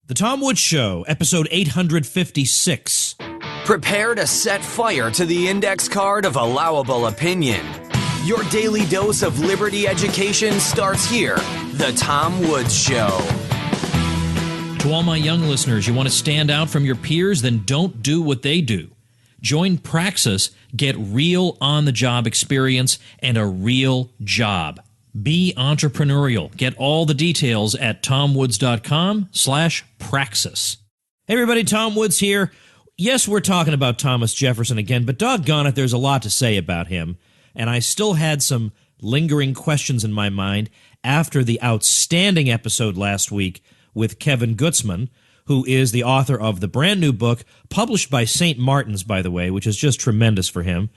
The Tom Woods Show, episode 856. Prepare to set fire to the index card of allowable opinion. Your daily dose of liberty education starts here. The Tom Woods Show. To all my young listeners, you want to stand out from your peers? Then don't do what they do. Join Praxis, get real on-the-job experience and a real job. Be entrepreneurial. Get all the details at tomwoods.com/praxis. Hey everybody, Tom Woods here. Yes, we're talking about Thomas Jefferson again, but doggone it, there's a lot to say about him. And I still had some lingering questions in my mind after the outstanding episode last week with Kevin Gutzman, who is the author of the brand new book, published by St. Martin's, by the way, which is just tremendous for him,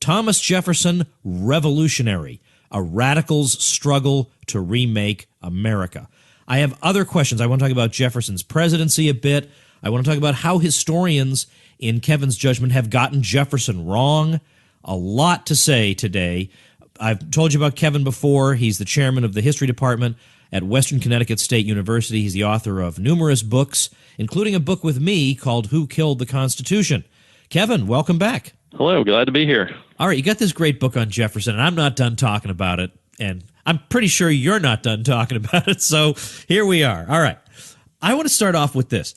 Thomas Jefferson, Revolutionary. A radical's struggle to remake America. I have other questions. I want to talk about Jefferson's presidency a bit. I want to talk about how historians, in Kevin's judgment, have gotten Jefferson wrong. A lot to say today. I've told you about Kevin before. He's the chairman of the history department at Western Connecticut State University. He's the author of numerous books, including a book with me called Who Killed the Constitution? Kevin, welcome back. Hello, glad to be here. All right, you got this great book on Jefferson, and I'm not done talking about it, and I'm pretty sure you're not done talking about it, so here we are. All right, I want to start off with this.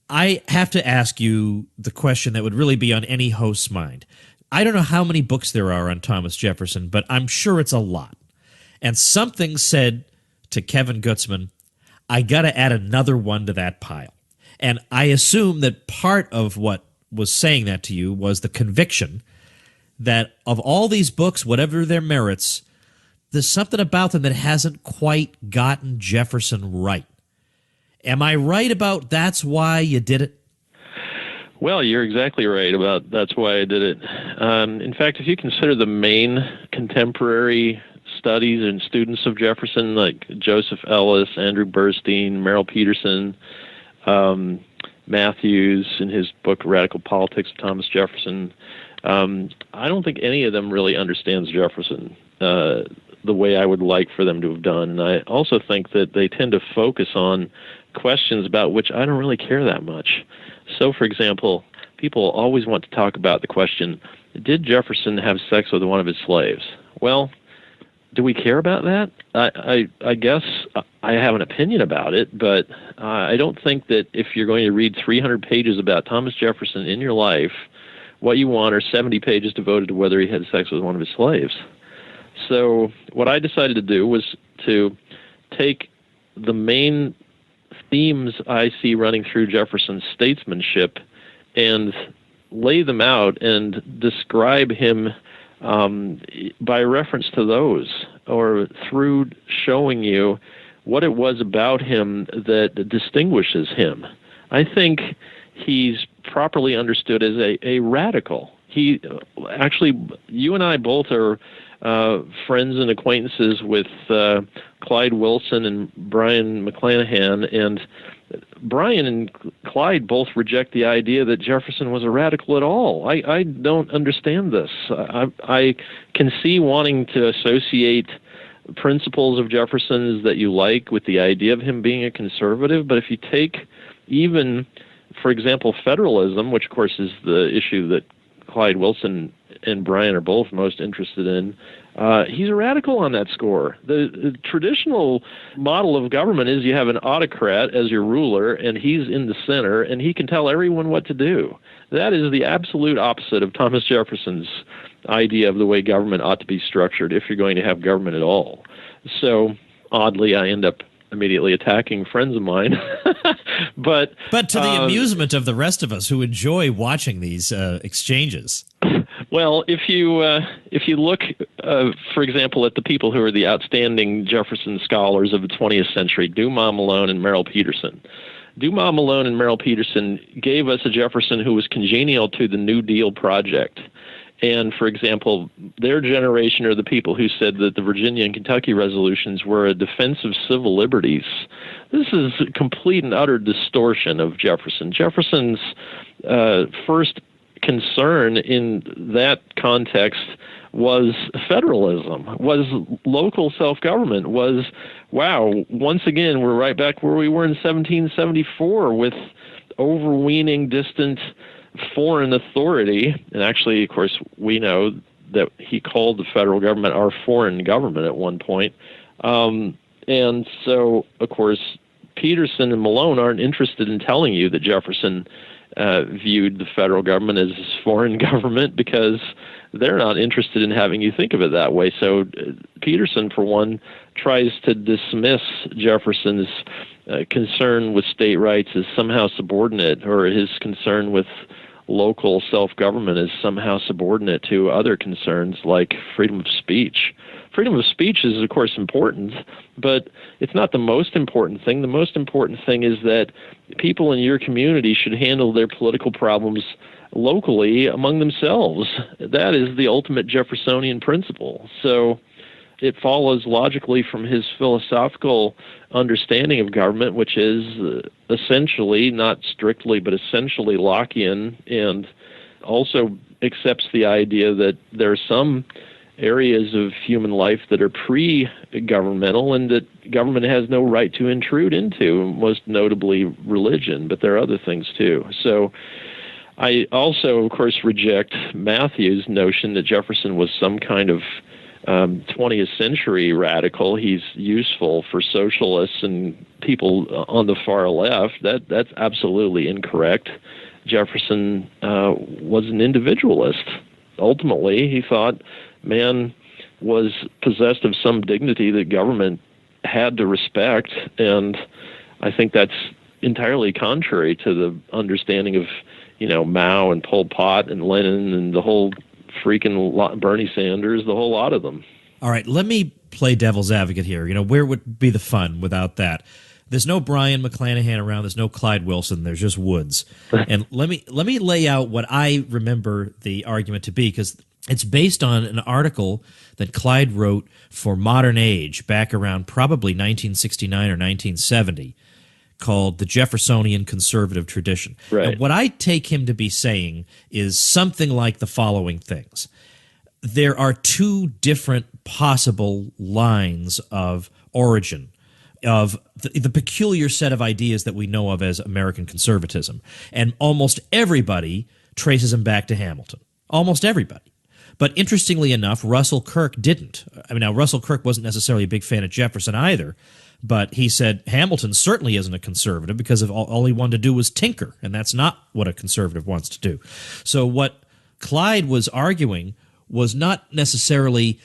I have to ask you the question that would really be on any host's mind. I don't know how many books there are on Thomas Jefferson, but I'm sure it's a lot. And something said to Kevin Gutzman, I got to add another one to that pile. And I assume that part of what was saying that to you was the conviction that of all these books, whatever their merits, there's something about them that hasn't quite gotten Jefferson right. Am I right about that's why you did it? Well, you're exactly right about that's why I did it. In fact, if you consider the main contemporary studies and students of Jefferson, like Joseph Ellis, Andrew Burstein, Merrill Peterson, Matthews in his book Radical Politics of Thomas Jefferson, I don't think any of them really understands Jefferson the way I would like for them to have done. And I also think that they tend to focus on questions about which I don't really care that much. So, for example, people always want to talk about the question, did Jefferson have sex with one of his slaves? Well, do we care about that? I guess I have an opinion about it, but I don't think that if you're going to read 300 pages about Thomas Jefferson in your life, what you want are 70 pages devoted to whether he had sex with one of his slaves. So what I decided to do was to take the main themes I see running through Jefferson's statesmanship and lay them out and describe him by reference to those, or through showing you what it was about him that distinguishes him. I think he's properly understood as a radical. He actually, you and I both are friends and acquaintances with Clyde Wilson and Brian McClanahan, and Brian and Clyde both reject the idea that Jefferson was a radical at all. I don't understand this. I can see wanting to associate principles of Jefferson's that you like with the idea of him being a conservative, but if you take even, for example, federalism, which of course is the issue that Clyde Wilson and Brian are both most interested in, he's a radical on that score. The traditional model of government is you have an autocrat as your ruler, and he's in the center, and he can tell everyone what to do. That is the absolute opposite of Thomas Jefferson's idea of the way government ought to be structured if you're going to have government at all. So, oddly, I end up immediately attacking friends of mine. but to the amusement of the rest of us who enjoy watching these exchanges. Well, if you look, for example, at the people who are the outstanding Jefferson scholars of the 20th century, Dumas Malone and Merrill Peterson. Dumas Malone and Merrill Peterson gave us a Jefferson who was congenial to the New Deal project. And, for example, their generation are the people who said that the Virginia and Kentucky resolutions were a defense of civil liberties. This is a complete and utter distortion of Jefferson. Jefferson's first concern in that context was federalism, was local self-government, was, wow, once again, we're right back where we were in 1774 with overweening distant foreign authority. And actually, of course, we know that he called the federal government our foreign government at one point. And so, of course, Peterson and Malone aren't interested in telling you that Jefferson viewed the federal government as his foreign government, because they're not interested in having you think of it that way. So Peterson, for one, tries to dismiss Jefferson's concern with state rights as somehow subordinate, or his concern with local self-government as somehow subordinate to other concerns like freedom of speech. Freedom of speech is, of course, important, but it's not the most important thing. The most important thing is that people in your community should handle their political problems locally among themselves. That is the ultimate Jeffersonian principle. So it follows logically from his philosophical understanding of government, which is essentially, not strictly, but essentially Lockean, and also accepts the idea that there are some areas of human life that are pre-governmental and that government has no right to intrude into, most notably religion, but there are other things too. So I also, of course, reject Matthew's notion that Jefferson was some kind of 20th century radical. He's useful for socialists and people on the far left. That's absolutely incorrect. Jefferson was an individualist. Ultimately, he thought man was possessed of some dignity that government had to respect, and I think that's entirely contrary to the understanding of, Mao and Pol Pot and Lenin and the whole freaking Bernie Sanders, the whole lot of them. All right, let me play devil's advocate here. Where would be the fun without that? There's no Brian McClanahan around. There's no Clyde Wilson. There's just Woods. And let me lay out what I remember the argument to be, because it's based on an article that Clyde wrote for Modern Age back around probably 1969 or 1970, called The Jeffersonian Conservative Tradition. Right. And what I take him to be saying is something like the following things. There are two different possible lines of origin of the peculiar set of ideas that we know of as American conservatism. And almost everybody traces them back to Hamilton. Almost everybody. But interestingly enough, Russell Kirk didn't. Now, Russell Kirk wasn't necessarily a big fan of Jefferson either, but he said Hamilton certainly isn't a conservative because of all he wanted to do was tinker, and that's not what a conservative wants to do. So what Clyde was arguing was not necessarily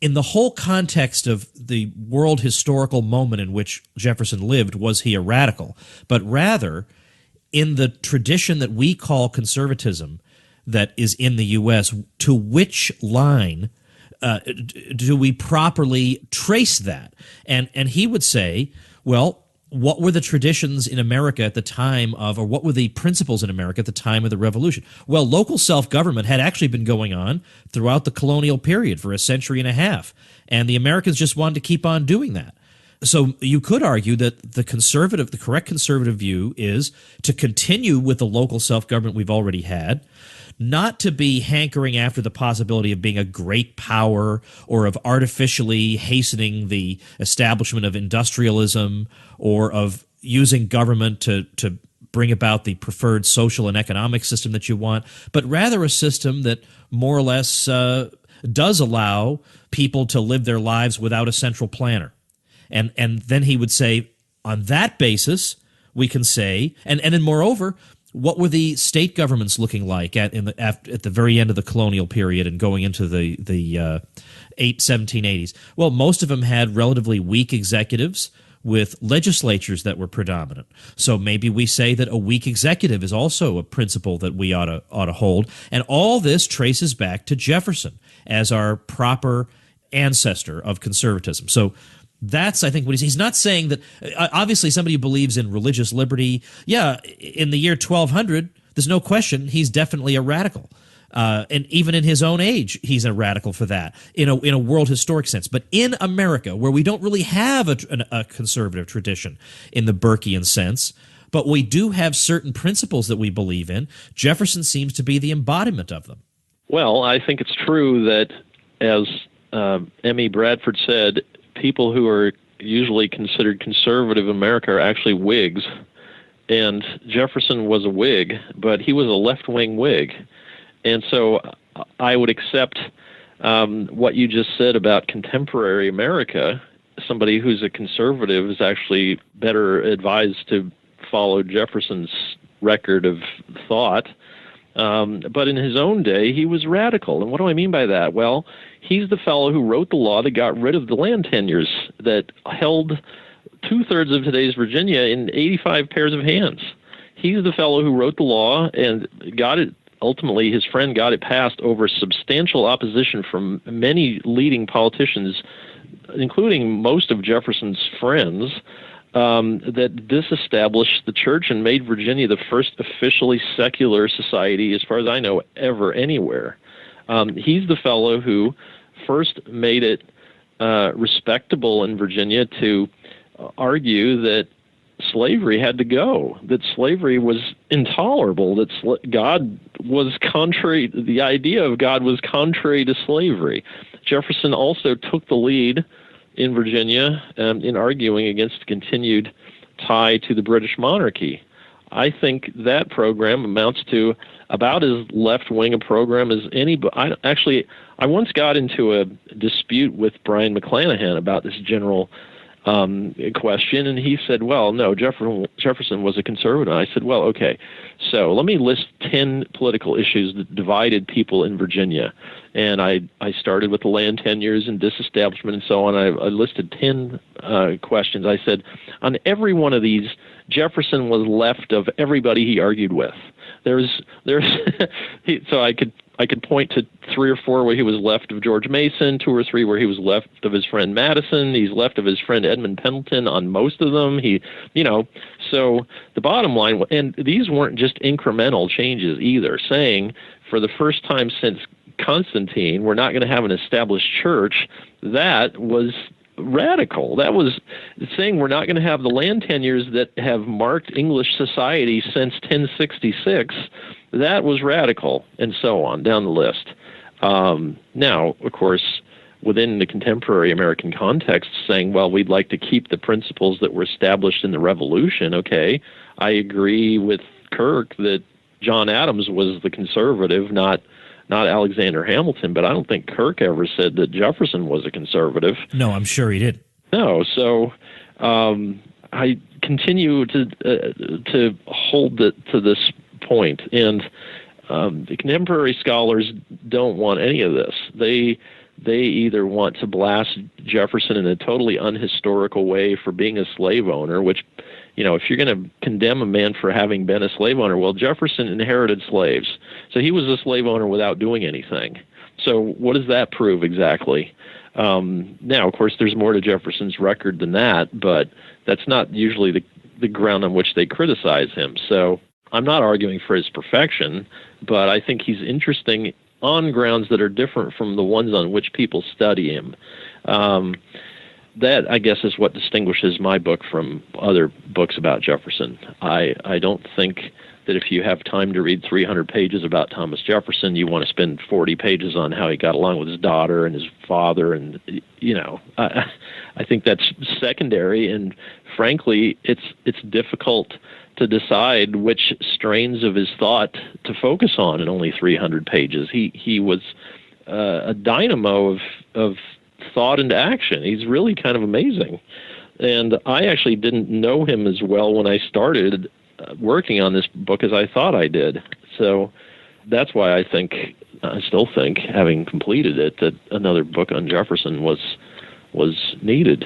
in the whole context of the world historical moment in which Jefferson lived, was he a radical, but rather in the tradition that we call conservatism that is in the U.S., to which line do we properly trace that? And he would say, well, what were the traditions in America at the time of, or what were the principles in America at the time of the Revolution? Well, local self-government had actually been going on throughout the colonial period for a century and a half, and the Americans just wanted to keep on doing that. So you could argue that the correct conservative view is to continue with the local self-government we've already had, not to be hankering after the possibility of being a great power or of artificially hastening the establishment of industrialism or of using government to bring about the preferred social and economic system that you want, but rather a system that more or less does allow people to live their lives without a central planner. And then he would say, on that basis, we can say, and then moreover, what were the state governments looking like at the very end of the colonial period and going into the 1780s? Well, most of them had relatively weak executives with legislatures that were predominant. So maybe we say that a weak executive is also a principle that we ought to hold. And all this traces back to Jefferson as our proper ancestor of conservatism. So that's, I think, what he's not saying that, obviously somebody who believes in religious liberty, in the year 1200, there's no question he's definitely a radical. And even in his own age, he's a radical for that in a world historic sense. But in America, where we don't really have a conservative tradition in the Burkean sense, but we do have certain principles that we believe in. Jefferson seems to be the embodiment of them. Well, I think it's true that, as M.E. Bradford said, people who are usually considered conservative in America are actually Whigs. And Jefferson was a Whig, but he was a left-wing Whig. And so I would accept what you just said about contemporary America. Somebody who's a conservative is actually better advised to follow Jefferson's record of thought. But in his own day, he was radical. And what do I mean by that? Well, he's the fellow who wrote the law that got rid of the land tenures that held two-thirds of today's Virginia in 85 pairs of hands. He's the fellow who wrote the law and got it. Ultimately, his friend got it passed over substantial opposition from many leading politicians, including most of Jefferson's friends, that disestablished the church and made Virginia the first officially secular society, as far as I know, ever anywhere. He's the fellow who first made it respectable in Virginia to argue that slavery had to go, that slavery was intolerable, that God was contrary, the idea of God was contrary to slavery. Jefferson also took the lead in Virginia in arguing against continued tie to the British monarchy. I think that program amounts to about as left-wing a program as any. I once got into a dispute with Brian McClanahan about this general question, and he said, well, no, Jefferson was a conservative. I said, well, okay, so let me list 10 political issues that divided people in Virginia. And I started with the land tenures and disestablishment and so on. I listed 10 questions. I said, on every one of these, Jefferson was left of everybody he argued with. So I could point to 3 or 4 where he was left of George Mason, 2 or 3 where he was left of his friend Madison. He's left of his friend Edmund Pendleton on most of them. So the bottom line, and these weren't just incremental changes either, saying for the first time since Constantine, we're not going to have an established church. That was radical. That was saying we're not going to have the land tenures that have marked English society since 1066. That was radical, and so on, down the list. Now, of course, within the contemporary American context, saying, well, we'd like to keep the principles that were established in the Revolution, okay, I agree with Kirk that John Adams was the conservative, not Alexander Hamilton, but I don't think Kirk ever said that Jefferson was a conservative. No, I'm sure he did. No, so I continue to hold it to this point, and the contemporary scholars don't want any of this. They either want to blast Jefferson in a totally unhistorical way for being a slave owner, which, if you're going to condemn a man for having been a slave owner, well, Jefferson inherited slaves. So he was a slave owner without doing anything. So what does that prove exactly? Now, of course, there's more to Jefferson's record than that, but that's not usually the ground on which they criticize him. So I'm not arguing for his perfection, but I think he's interesting on grounds that are different from the ones on which people study him. That, I guess, is what distinguishes my book from other books about Jefferson. I don't think that if you have time to read 300 pages about Thomas Jefferson, you want to spend 40 pages on how he got along with his daughter and his father. And, I think that's secondary. And frankly, it's difficult to decide which strains of his thought to focus on in only 300 pages. He was a dynamo of thought and action. He's really kind of amazing. And I actually didn't know him as well when I started working on this book as I thought I did. So that's why I still think, having completed it, that another book on Jefferson was needed.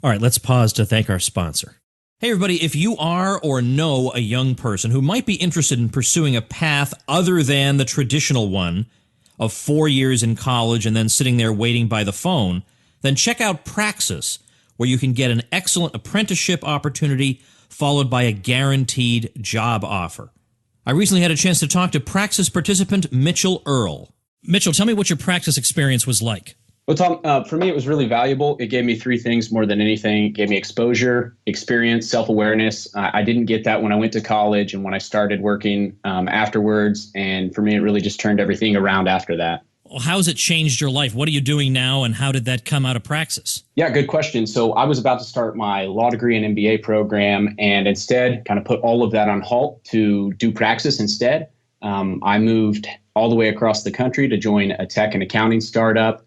All right, let's pause to thank our sponsor. Hey, everybody, if you are or know a young person who might be interested in pursuing a path other than the traditional one of 4 years in college and then sitting there waiting by the phone, then check out Praxis, where you can get an excellent apprenticeship opportunity followed by a guaranteed job offer. I recently had a chance to talk to Praxis participant Mitchell Earl. Mitchell, tell me what your Praxis experience was like. Well, Tom, for me, it was really valuable. It gave me three things more than anything. It gave me exposure, experience, self-awareness. I didn't get that when I went to college and when I started working afterwards. And for me, it really just turned everything around after that. Well, how has it changed your life? What are you doing now, and how did that come out of Praxis? Yeah, good question. So I was about to start my law degree and MBA program, and instead kind of put all of that on halt to do Praxis instead. I moved all the way across the country to join a tech and accounting startup.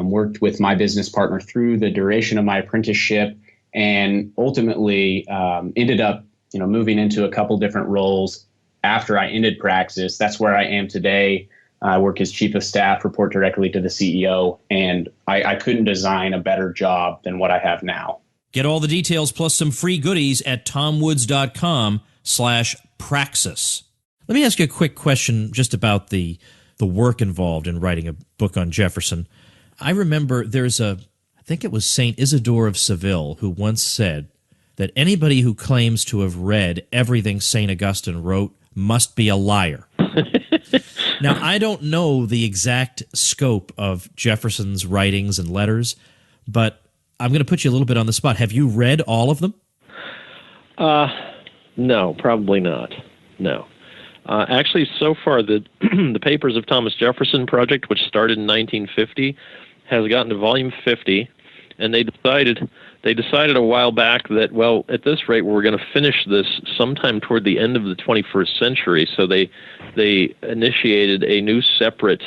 Worked with my business partner through the duration of my apprenticeship, and ultimately ended up, moving into a couple different roles after I ended Praxis. That's where I am today. I work as chief of staff, report directly to the CEO, and I couldn't design a better job than what I have now. Get all the details plus some free goodies at tomwoods.com/praxis. Let me ask you a quick question just about the work involved in writing a book on Jefferson. I remember I think it was St. Isidore of Seville, who once said that anybody who claims to have read everything St. Augustine wrote must be a liar. Now, I don't know the exact scope of Jefferson's writings and letters, but I'm going to put you a little bit on the spot. Have you read all of them? No, probably not. No. Actually, so far, the Papers of Thomas Jefferson project, which started in 1950, has gotten to volume 50, and they decided a while back that, well, at this rate, we're going to finish this sometime toward the end of the 21st century. So they initiated a new separate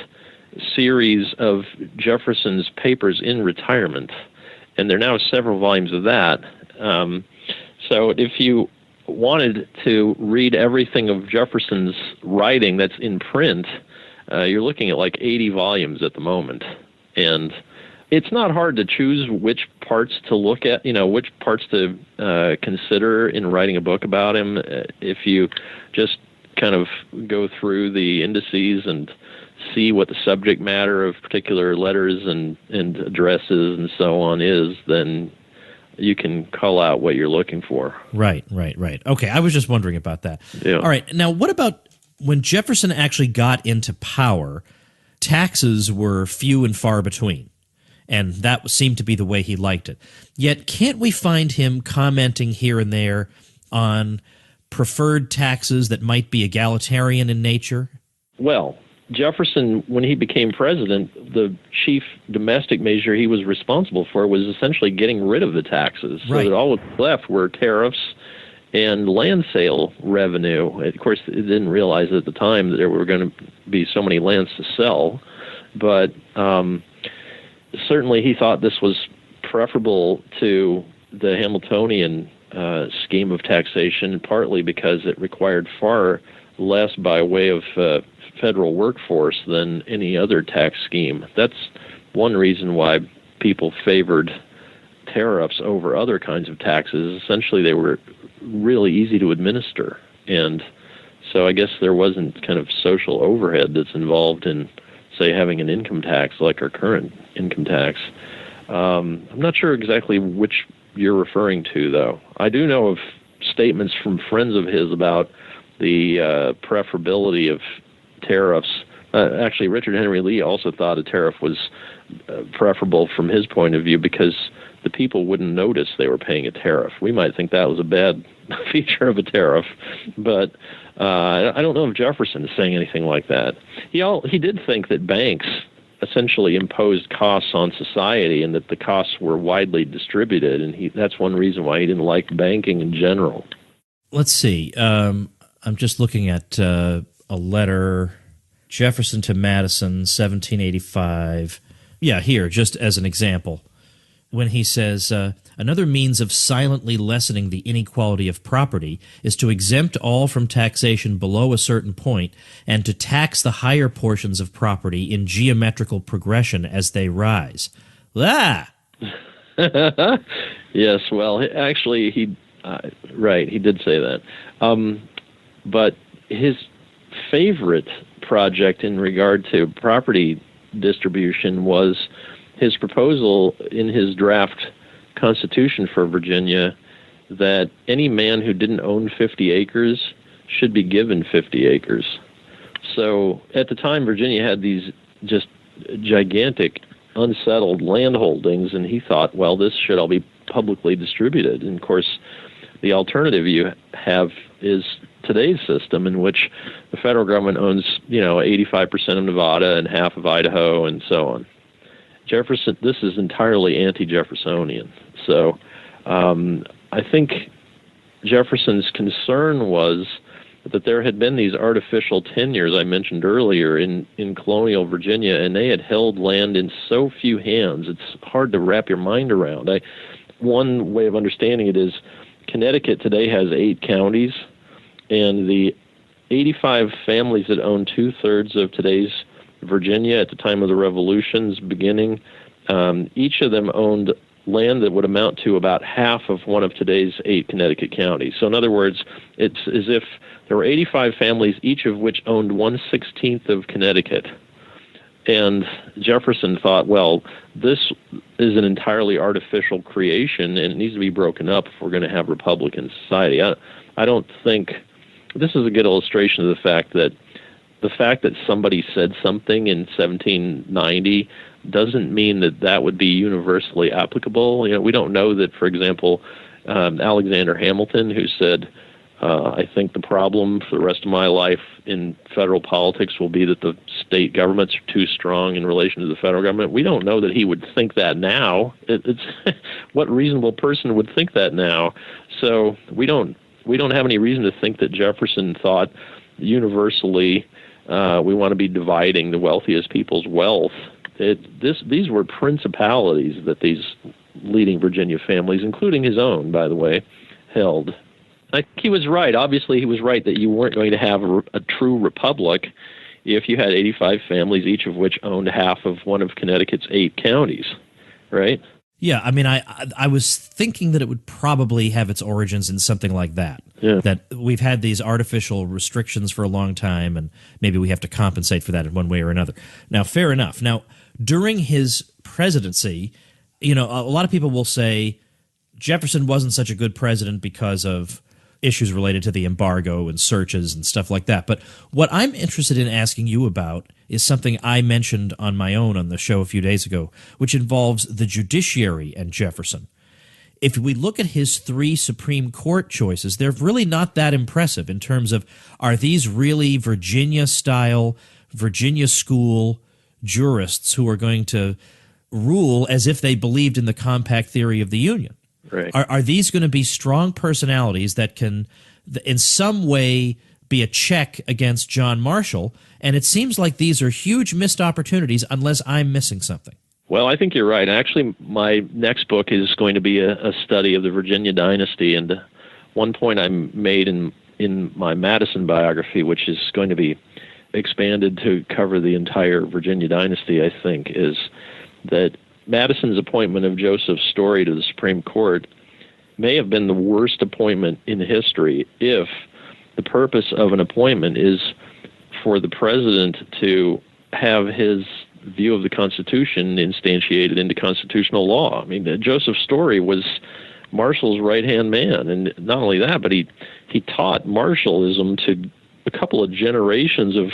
series of Jefferson's papers in retirement, and there are now several volumes of that. So if you wanted to read everything of Jefferson's writing that's in print, you're looking at like 80 volumes at the moment. And it's not hard to choose which parts to look at, which parts to consider in writing a book about him. If you just kind of go through the indices and see what the subject matter of particular letters and addresses and so on is, then you can call out what you're looking for. Right. Okay, I was just wondering about that. Yeah. All right, now what about when Jefferson actually got into power? Taxes were few and far between, and that seemed to be the way he liked it. Yet can't we find him commenting here and there on preferred taxes that might be egalitarian in nature? Well, Jefferson, when he became president, the chief domestic measure he was responsible for was essentially getting rid of the taxes. So that all that was left were tariffs and land sale revenue. Of course, it didn't realize at the time that there were going to be so many lands to sell, but certainly he thought this was preferable to the Hamiltonian scheme of taxation, partly because it required far less by way of federal workforce than any other tax scheme. That's one reason why people favored tariffs over other kinds of taxes. Essentially, they were really easy to administer. And so I guess there wasn't kind of social overhead that's involved in, say, having an income tax like our current income tax. I'm not sure exactly which you're referring to, though. I do know of statements from friends of his about the preferability of tariffs. Actually, Richard Henry Lee also thought a tariff was preferable from his point of view because the people wouldn't notice they were paying a tariff. We might think that was a bad feature of a tariff, but I don't know if Jefferson is saying anything like that. He did think that banks essentially imposed costs on society and that the costs were widely distributed, and that's one reason why he didn't like banking in general. Let's see. I'm just looking at a letter, Jefferson to Madison, 1785. Yeah, here, just as an example, when he says, another means of silently lessening the inequality of property is to exempt all from taxation below a certain point and to tax the higher portions of property in geometrical progression as they rise. Ah! Yes, well, actually, he did say that. But his favorite project in regard to property distribution was his proposal in his draft constitution for Virginia that any man who didn't own 50 acres should be given 50 acres. So at the time, Virginia had these just gigantic unsettled land holdings, and he thought, well, this should all be publicly distributed. And of course, the alternative you have is today's system, in which the federal government owns, 85% of Nevada and half of Idaho, and so on. Jefferson, this is entirely anti-Jeffersonian. So I think Jefferson's concern was that there had been these artificial tenures I mentioned earlier in colonial Virginia, and they had held land in so few hands, it's hard to wrap your mind around. One way of understanding it is Connecticut today has 8 counties, and the 85 families that own 2/3 of today's Virginia at the time of the Revolution's beginning, each of them owned land that would amount to about half of one of today's 8 Connecticut counties. So in other words, it's as if there were 85 families, each of which owned 1/16 of Connecticut. And Jefferson thought, well, this is an entirely artificial creation, and it needs to be broken up if we're going to have Republican society. I don't think this is a good illustration of the fact that somebody said something in 1790 doesn't mean that would be universally applicable. We don't know that, for example, Alexander Hamilton, who said, I think the problem for the rest of my life in federal politics will be that the state governments are too strong in relation to the federal government. We don't know that he would think that now. It's what reasonable person would think that now? So we don't have any reason to think that Jefferson thought universally we want to be dividing the wealthiest people's wealth. These were principalities that these leading Virginia families, including his own, by the way, held. I think he was right. Obviously, he was right that you weren't going to have a true republic if you had 85 families, each of which owned half of one of Connecticut's 8 counties, right? Yeah, I mean, I was thinking that it would probably have its origins in something like that. Yeah. That we've had these artificial restrictions for a long time, and maybe we have to compensate for that in one way or another. Now, fair enough. Now, during his presidency, a lot of people will say Jefferson wasn't such a good president because of issues related to the embargo and searches and stuff like that. But what I'm interested in asking you about is something I mentioned on my own on the show a few days ago, which involves the judiciary and Jefferson. If we look at his 3 Supreme Court choices, they're really not that impressive in terms of, are these really Virginia-style, Virginia school jurists who are going to rule as if they believed in the compact theory of the Union? Right. Are these going to be strong personalities that can, in some way, be a check against John Marshall? And it seems like these are huge missed opportunities unless I'm missing something. Well, I think you're right. Actually, my next book is going to be a study of the Virginia dynasty. And one point I made in my Madison biography, which is going to be expanded to cover the entire Virginia dynasty, I think, is that Madison's appointment of Joseph Story to the Supreme Court may have been the worst appointment in history if the purpose of an appointment is for the president to have his view of the Constitution instantiated into constitutional law. I mean, Joseph Story was Marshall's right-hand man, and not only that, but he taught Marshallism to a couple of generations of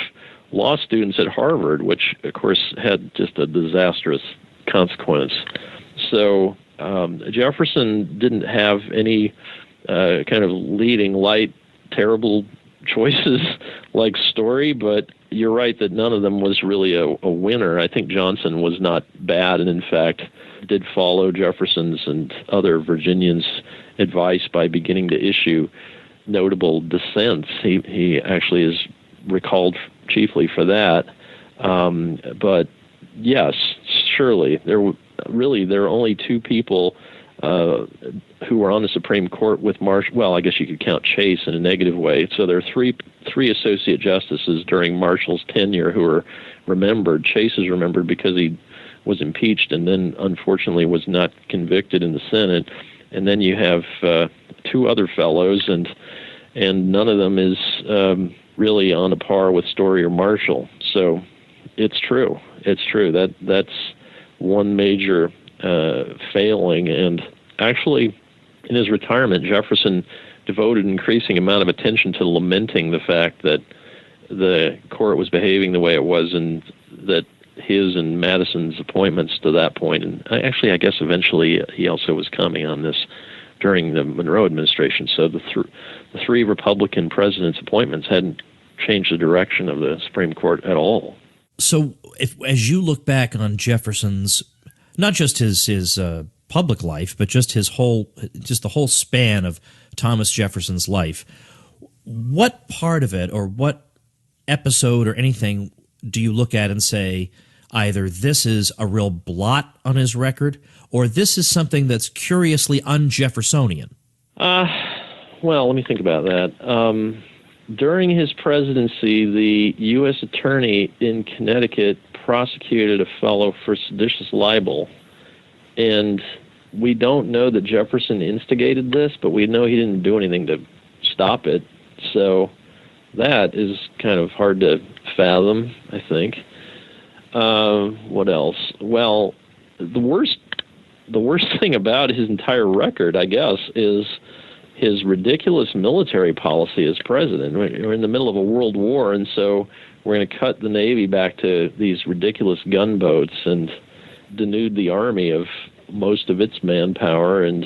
law students at Harvard, which, of course, had just a disastrous consequence. So Jefferson didn't have any kind of leading light, terrible choices like Story, but you're right that none of them was really a winner. I think Johnson was not bad, and in fact did follow Jefferson's and other Virginians' advice by beginning to issue notable dissents. He actually is recalled chiefly for that. But yes, surely there are only 2 people who were on the Supreme Court with Marshall. Well, I guess you could count Chase in a negative way. So there are three associate justices during Marshall's tenure who are remembered. Chase is remembered because he was impeached and then unfortunately was not convicted in the Senate. And then you have 2 other fellows, and none of them is really on a par with Story or Marshall. So it's true. That's one major failing. And actually, in his retirement, Jefferson devoted an increasing amount of attention to lamenting the fact that the court was behaving the way it was, and that his and Madison's appointments to that point. And actually, I guess eventually he also was coming on this during the Monroe administration. So the three Republican presidents' appointments hadn't changed the direction of the Supreme Court at all. So as you look back on Jefferson's, not just his public life, but just the whole span of Thomas Jefferson's life, what part of it or what episode or anything do you look at and say either this is a real blot on his record or this is something that's curiously un-Jeffersonian? Well, let me think about that. During his presidency, the U.S. attorney in Connecticut prosecuted a fellow for seditious libel. And we don't know that Jefferson instigated this, but we know he didn't do anything to stop it. So that is kind of hard to fathom, I think. What else? Well, the worst thing about his entire record, I guess, is his ridiculous military policy as president. We're in the middle of a world war, and so we're going to cut the Navy back to these ridiculous gunboats and denude the Army of most of its manpower. And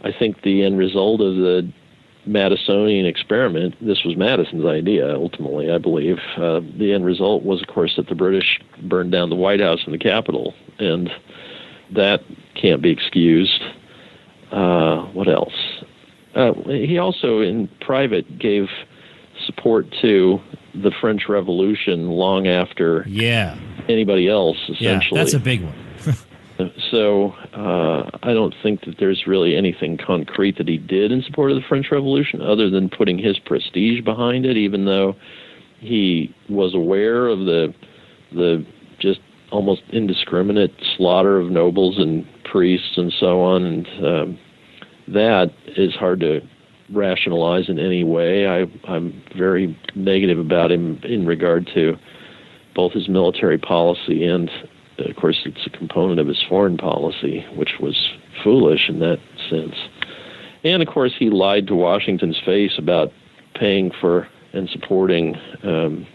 I think the end result of the Madisonian experiment, this was Madison's idea, ultimately, I believe. The end result was, of course, that the British burned down the White House and the Capitol, and that can't be excused. What else? He also, in private, gave support to the French Revolution long after anybody else, essentially. Yeah, that's a big one. So I don't think that there's really anything concrete that he did in support of the French Revolution other than putting his prestige behind it, even though he was aware of the just almost indiscriminate slaughter of nobles and priests and so on. And that is hard to rationalize in any way. I'm very negative about him in regard to both his military policy and, of course, it's a component of his foreign policy, which was foolish in that sense. And, of course, he lied to Washington's face about paying for and supporting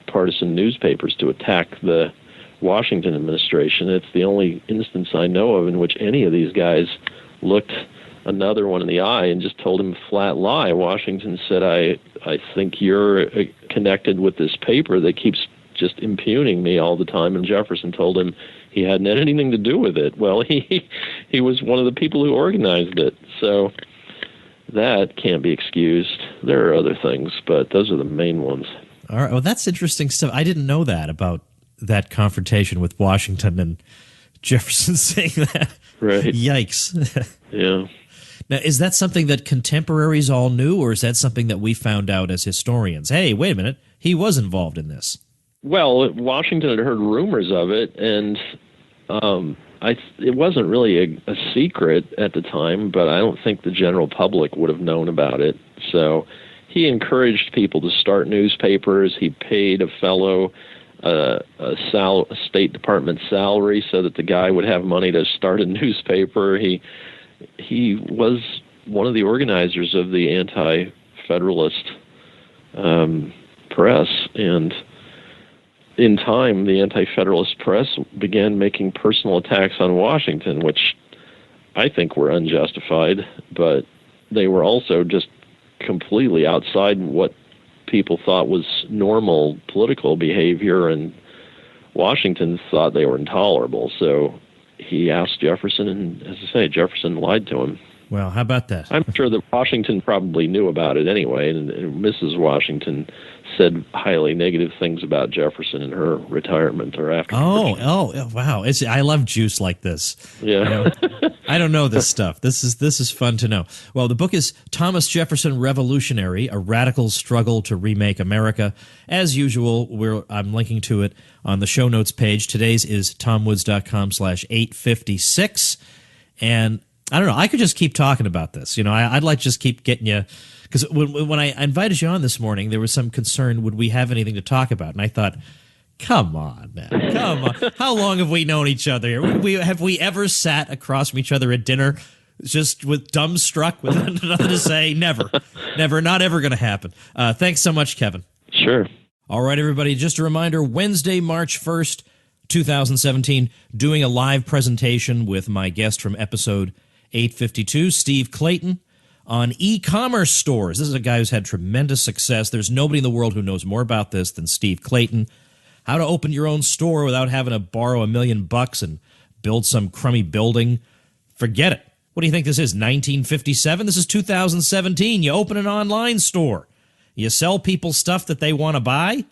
partisan newspapers to attack the Washington administration. It's the only instance I know of in which any of these guys looked another one in the eye and just told him a flat lie. Washington said, I think you're connected with this paper that keeps just impugning me all the time. And Jefferson told him he hadn't had anything to do with it. Well, he was one of the people who organized it. So that can't be excused. There are other things, but those are the main ones. All right. Well, that's interesting stuff. I didn't know that about that confrontation with Washington and Jefferson saying that. Right. Yikes. Yeah. Now, is that something that contemporaries all knew, or is that something that we found out as historians? Hey, wait a minute. He was involved in this. Well, Washington had heard rumors of it, and it wasn't really a secret at the time, but I don't think the general public would have known about it. So he encouraged people to start newspapers. He paid a fellow a State Department salary so that the guy would have money to start a newspaper. He was one of the organizers of the anti-Federalist press, and in time, the anti-Federalist press began making personal attacks on Washington, which I think were unjustified, but they were also just completely outside what people thought was normal political behavior, and Washington thought they were intolerable. So he asked Jefferson, and as I say, Jefferson lied to him. Well, how about that? I'm sure that Washington probably knew about it anyway, and Mrs. Washington said highly negative things about Jefferson in her retirement or after. Oh, wow! I love juice like this. Yeah, I don't know this stuff. This is fun to know. Well, the book is Thomas Jefferson Revolutionary: A Radical Struggle to Remake America. As usual, I'm linking to it on the show notes page. Today's is tomwoods.com/856, and I don't know. I could just keep talking about this. I'd like to just keep getting you, because when I invited you on this morning, there was some concern, would we have anything to talk about? And I thought, come on, man. Come on. How long have we known each other here? Have we ever sat across from each other at dinner just with dumbstruck with nothing to say? Never. Never. Not ever going to happen. Thanks so much, Kevin. sure. All right, everybody. Just a reminder, Wednesday, March 1st, 2017, doing a live presentation with my guest from episode 852, Steve Clayton, on e-commerce stores. This is a guy who's had tremendous success. There's nobody in the world who knows more about this than Steve Clayton. How to open your own store without having to borrow $1 million and build some crummy building. Forget it. What do you think this is, 1957? This is 2017. You open an online store. You sell people stuff that they want to buy,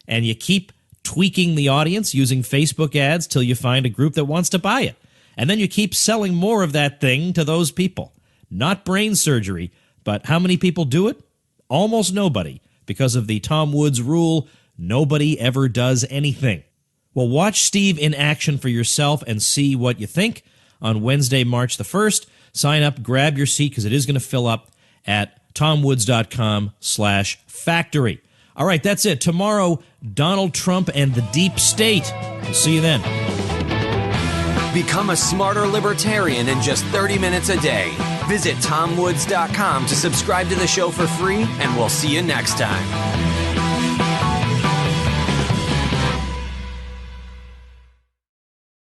and you keep tweaking the audience using Facebook ads till you find a group that wants to buy it. And then you keep selling more of that thing to those people. Not brain surgery, but how many people do it? Almost nobody, because of the Tom Woods rule, nobody ever does anything. Well, watch Steve in action for yourself and see what you think on Wednesday, March the 1st. Sign up, grab your seat, because it is going to fill up at tomwoods.com/factory. All right, that's it. Tomorrow, Donald Trump and the deep state. We'll see you then. Become a smarter libertarian in just 30 minutes a day. Visit tomwoods.com to subscribe to the show for free, and we'll see you next time.